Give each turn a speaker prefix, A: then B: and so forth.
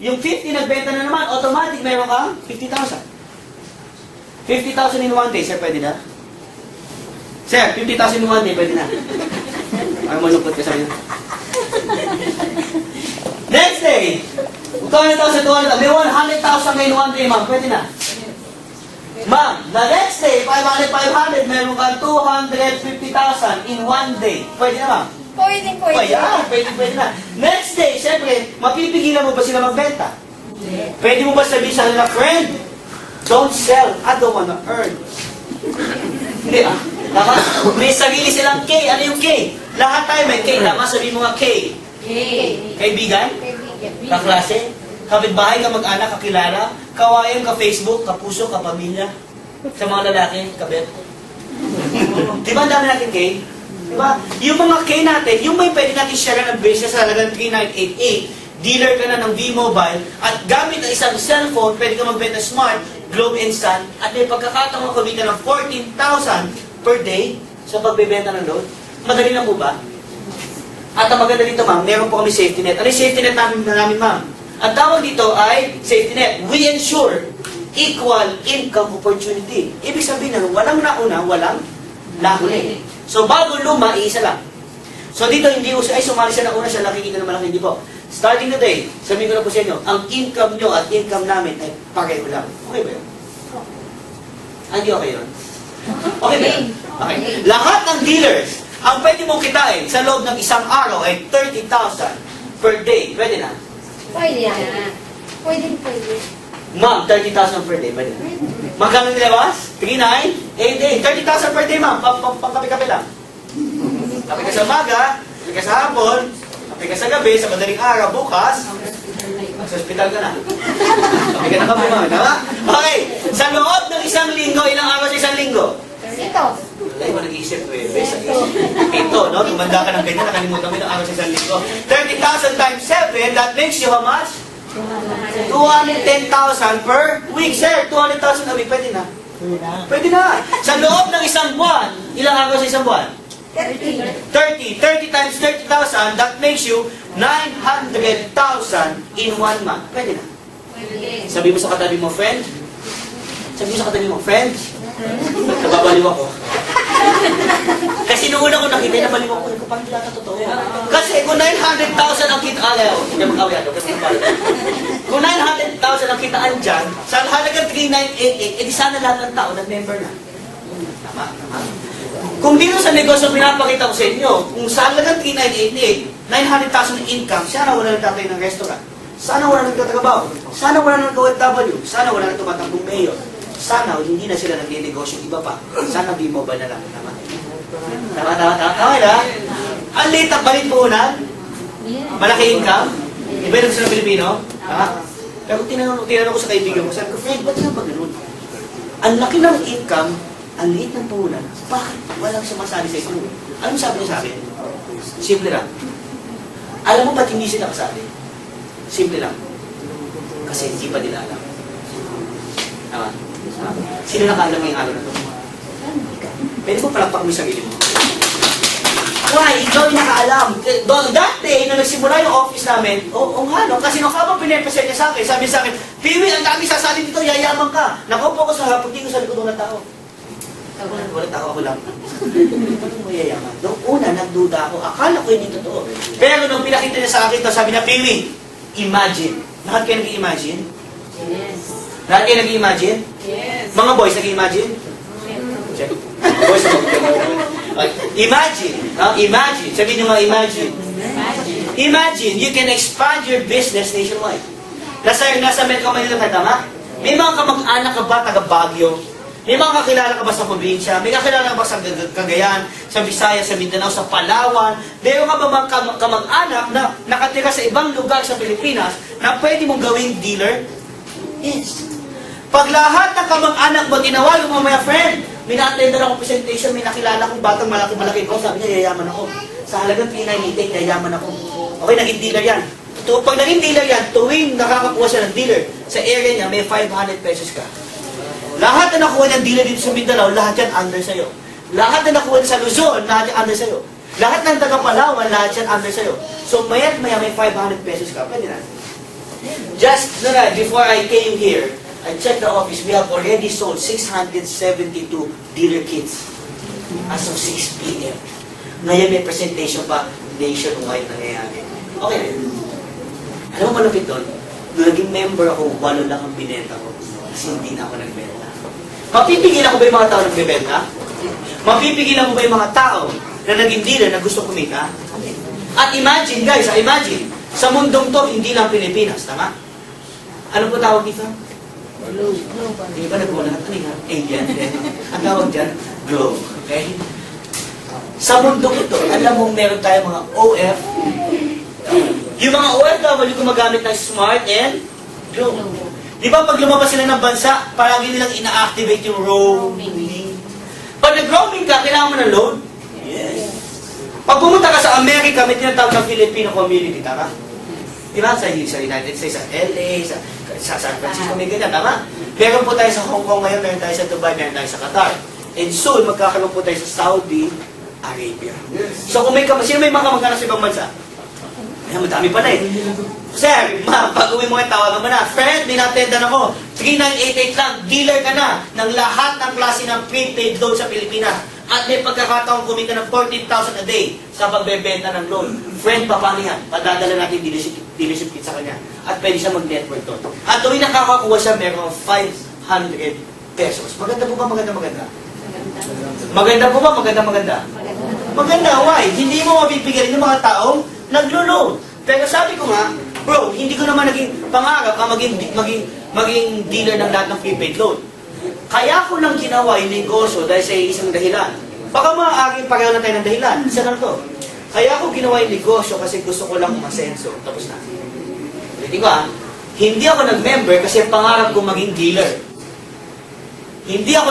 A: yung 50 nagbenta na naman, automatic meron kang 50,000. 50,000 in one day, sir, pwede na? Sir, 50,000 in one day, pwede na? Ay, malungkot ka sa inyo. Next day, 200,000, may 100,000 in one day, ma'am, pwede na? Ma'am, the next day, 500, meron kang 250,000 in one day. Pwede na, ma'am?
B: Pwede.
A: Ayan, pwede na. Next day, syempre, mapipigilan mo ba sila magbenta? Pwede mo ba sabihin sa kanila, friend, don't sell, I don't wanna earn. Hindi ah. Tama? May sarili silang K. Ano yung K? Lahat tayo may K. Tama? Sabihin mo nga K. Kaibigan? Kaklase? Kapitbahay, kamag-anak, kakilala? Kawayan, ka-Facebook, kapuso, kapamilya? Sa mga lalaki, kabet? Di ba ang dami natin K? Diba? Yung mga K natin, yung may pwede natin share ng business sa halagang 3988, dealer ka na ng V-Mobile, at gamit ang isang cellphone, pwede ka magbenta smart, Globe Instant, at may pagkakataong kumita ng 14,000 per day sa pagbebenta ng load. Madali lang po ba? At ang maganda dito, ma'am, meron po kami safety net. Ano yung safety net namin, ma'am? Ang tawag dito ay safety net. We ensure equal income opportunity. Ibig sabihin na walang nauna, walang nahuli. So, bago luma, iisa lang. So, dito hindi uso, ay sumali siya na una, siya nakikita na malaki, hindi po. Starting today, sabihin ko na po sa inyo, ang income nyo at income namin ay pareho lang. Okay ba yun? Hindi okay yun? Okay ba yun? Okay. Lahat ng dealers, ang pwede mong kitain sa loob ng isang araw ay 30,000 per day. Pwede na?
B: Pwede.
A: Ma'am, 30,000 per day. Pwede na? Magkano nilabas? 3, 9, 8, 30,000 per day, ma'am. Pangkape-kape lang. Kape ka sa umaga, kape ka sa hapon, kape ka sa gabi, sa madaling araw, bukas, sa ospital ka na. Kape ka na kape, ma'am. Tama? Okay. Sa loob ng isang linggo, ilang araw sa isang linggo?
B: Ito.
A: Ay, mo nag-iisip, Ito, no? Tumanda ka ng ganyan, nakalimutan mo ilang araw sa isang linggo. 30,000 times 7, that makes you how much? 210,000 per week. Sir, 200,000 a week, pwede na? Pwede na. Sa loob ng isang buwan, ilang araw sa isang buwan? 30. 30 times 30,000, that makes you 900,000 in 1 month. Pwede na. Sabi mo sa katabi mo, friend. Sabi mo sa katabi mo, friend. Nababaliw ako. Kasi noong una ko nakita, nabaliw ako. Kung paano yata totoo? Kasi kung 900,000 ang kitaan, hindi mag-away ako. Kung 900,000 ang kitaan dyan, sa halagang 3988, edi sana lahat ng tao nag-member na. Tama. Kung dito sa negosyo pinapakita ko sa inyo, kung sa halagang 3988, 900,000 income, sana wala nagtatay ng restaurant. Sana wala nagtatrabaho. Sana wala nang OFW. Sana wala nang tumatambong mayor. Sana hindi na sila nagninegosyo iba pa. Sana V-Mobile na lang. Tama? Tama. Okay na? Ang late ang balit puhunan. Malaki income. Iba yung gusto ng Pilipino. Tama? Pero tinanong ko sa kaibigan mo, sabi ko, Fred, ba't nga ba ganun? Ang laki ng income, ang liit ng puhunan, bakit walang sumasali sa ito? Anong sabi niya sa akin? Simple lang. Alam mo ba't hindi sila kasali? Simple lang. Kasi hindi pa nila alam. Tama? Sino nakaalam ngayong araw na ito? Pwede mo palakpak mo yung sarili mo. Why? Ikaw yung nakaalam. That day, nung nagsimula yung office namin, nga no, kasi nung habang pinipasya niya sa akin, sabi sa akin, Piwi, ang dami sasali dito, yayaman ka. Nakaupo ko sa hapon, sa likod ng tao. Walang tao, ako lang. Anong mayayaman? Noong una, nagduda ako. Akala ko hindi totoo. Pero nung pinakita niya sa akin ito, sabi niya, Piwi, imagine. Lahat kayo nag-i-imagine?
B: Yes.
A: Lahat kayo nag-i-imagine?
B: Yes.
A: Mga boys, nag-i-imagine? Check. Boys, imagine. Imagine. Sabihin nyo nga, imagine. Imagine, you can expand your business nationwide. Nasa Metro Manila ka, tama? May mga kamag-anak ka ba, taga Baguio? May mga kakilala ka ba sa probinsya? May kakilala ka ba sa Cagayan, sa Visayas, sa Mindanao, sa Palawan? Meron ka ba mga kamag-anak na nakatira sa ibang lugar sa Pilipinas na pwede mong gawing dealer? Yes. Pag lahat ng kamag-anak mo tinawag mo, my friend, may na-attender akong presentation, may nakilala kong batang malaki-malaki ko, sabi niya, yayaman ako. Sa halagang 398, yayaman ako. Okay, naging dealer yan. Pag naging dealer yan, tuwing nakakakuha siya ng dealer, sa area niya, may 500 pesos ka. Lahat na nakuha ng dealer dito sa Mindanao, lahat yan under sa'yo. Lahat na nakuha sa Luzon, lahat yan under sa'yo. Lahat ng taga Palawan, lahat yan under sa'yo. So, maya't maya may 500 pesos ka. Pwede na. Just before I came here, I checked the office. We have already sold 672 dealer kits as of 6 p.m. Ngayon may presentation pa nationwide nangyayari. Okay. Alam mo malapit doon? Nung naging member ako, 8 lang ang binenta ko. Kasi hindi na ako nagbenta. Mapipigilan ko ba yung mga tao nagbebenta? Mapipigilan mo ba yung mga tao na naging dealer na gusto kumita? At imagine guys, imagine, sa mundong to, hindi lang Pilipinas, tama? Ano po tawag dito? Globe. Hindi ba nagmula? Ano nga? Alien. Ang tawag dyan, globe. Okay? Sa mundong ito, alam mong meron tayo mga OF. Yung mga OFW gumagamit ng smart and globe. Di ba pag lumabas sila ng bansa, parang nilang ina-activate yung roaming. Pag nag-roaming ka, kailangan mo ng loan? Yes. Pag pumunta ka sa Amerika, may tinatawag ng Filipino community, tama? Di ba? Sa United States, sa LA, sa San Francisco, may ganyan, tama? Meron po tayo sa Hong Kong ngayon, meron tayo sa Dubai, meron tayo sa Qatar. And soon, magkakaroon po tayo sa Saudi Arabia. So kung sino may mga kamag-anak sa ibang bansa? Ayan, madami pa na eh. Sir, pag uwi mo yung tawagan mo na, friend, dinatendan ako. Sige, 988 lang, dealer ka na ng lahat ng klase ng prepaid loan sa Pilipinas. At may pagkakataong kumita ng 14,000 a day sa pagbebenta ng loan. Friend, paano yan? Padadala natin dealership kit sa kanya. At pwede siya mag-network doon. At tuwing nakakakuha siya, meron 500 pesos. Maganda po ba? Maganda? Maganda po ba? Maganda? Maganda, why? Hindi mo mapipigilan yung mga taong naglo-loan. Pero sabi ko nga, bro, hindi ko naman naging pangarap ka maging dealer ng lahat ng prepaid loan. Kaya ko lang ginawa yung negosyo dahil sa isang dahilan. Baka maaaring pareho na tayo ng dahilan. Isa lang to. Kaya ko ginawa yung negosyo kasi gusto ko lang umasenso. Tapos na. Hindi ko hindi ako nag-member kasi pangarap ko maging dealer. Hindi ako